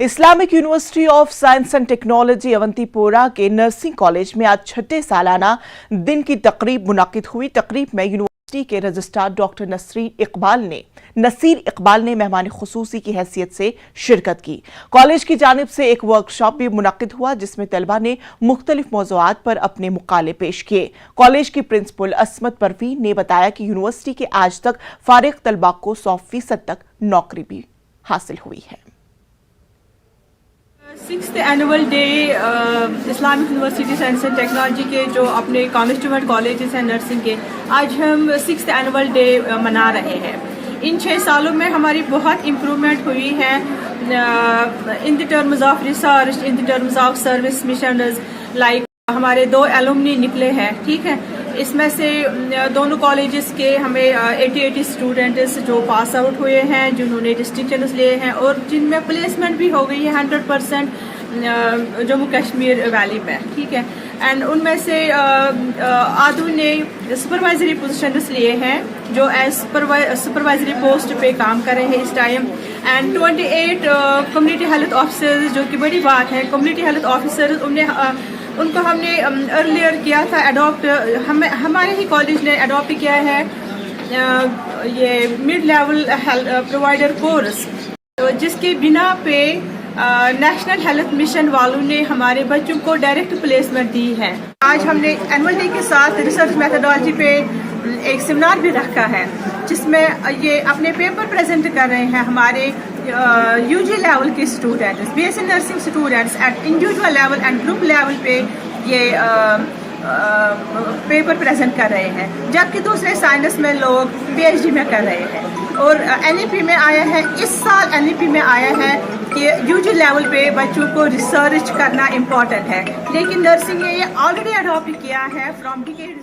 Islamic university of science and technology Awantipora के nursing college में आज छठे सालाना दिन की तकरीब मुनाकिद हुई। तकरीब में यूनिवर्सिटी के रजिस्ट्रार डॉक्टर नसीर इकबाल ने मेहमान खुसूसी की हैसियत से शिरकत की। कॉलेज की जानिब से एक वर्कशॉप भी मुनाकिद हुआ जिसमें तलबा ने मुख्तलिफ मौज़ूआत पर अपने मुकाले पेश किए। कॉलेज की प्रिंसिपल असमत परवीन ने बताया कि यूनिवर्सिटी के आज तक फारिग तलबा को 100% तक नौकरी भी हासिल हुई है। 6th annual day Islamic university science and technology के जो अपने कॉन्स्टिट्यूएंट कॉलेजेस हैं नर्सिंग के, आज हम 6th एनुअल डे मना रहे हैं। इन 6 सालों में हमारी बहुत इम्प्रूवमेंट हुई है in the terms of research, in the terms of service missioners. Like हमारे 2 एलुमनी निकले हैं, ठीक है। इसमें से दोनों कॉलेजेस के हमें 80 स्टूडेंट्स जो पास आउट हुए हैं, जिन्होंने डिस्टिंक्शंस लिए हैं और जिनमें प्लेसमेंट भी हो गई है 100% जम्मू कश्मीर वैली में, ठीक है। एंड उनमें से आधु ने सुपरवाइजरी पोजीशंस लिए हैं जो एज सुपरवाइजरी पोस्ट पे काम कर रहे हैं इस time. And 28 community health officers, जो कि बड़ी बात है। कम्युनिटी हेल्थ ऑफिसर्स उनको हमने अर्लियर किया था अडॉप्ट, हमारे ही कॉलेज ने अडॉप्ट किया है ये मिड लेवल प्रोवाइडर कोर्स, तो जिसके बिना पे नेशनल हेल्थ मिशन वालों ने हमारे बच्चों को डायरेक्ट प्लेसमेंट दी है। आज हमने एनुअल डे के साथ रिसर्च मेथोडोलॉजी पे एक सेमिनार भी रखा है जिसमें ये अपने पेपर प्रेजेंट कर रहे हैं हमारे यूजी लेवल के students, BSc nursing students eight individual level and group level पे ये पेपर प्रेजेंट कर रहे हैं, जबकि दूसरे साइंस में लोग पीएचडी में कर रहे हैं। और एनईपी में आया है, इस साल एनईपी में आया है कि यूजी लेवल पे बच्चों को रिसर्च करना इम्पोर्टेंट है, लेकिन नर्सिंग ने ये ऑलरेडी अडॉप्ट किया है फ्रॉम डिकेड्स।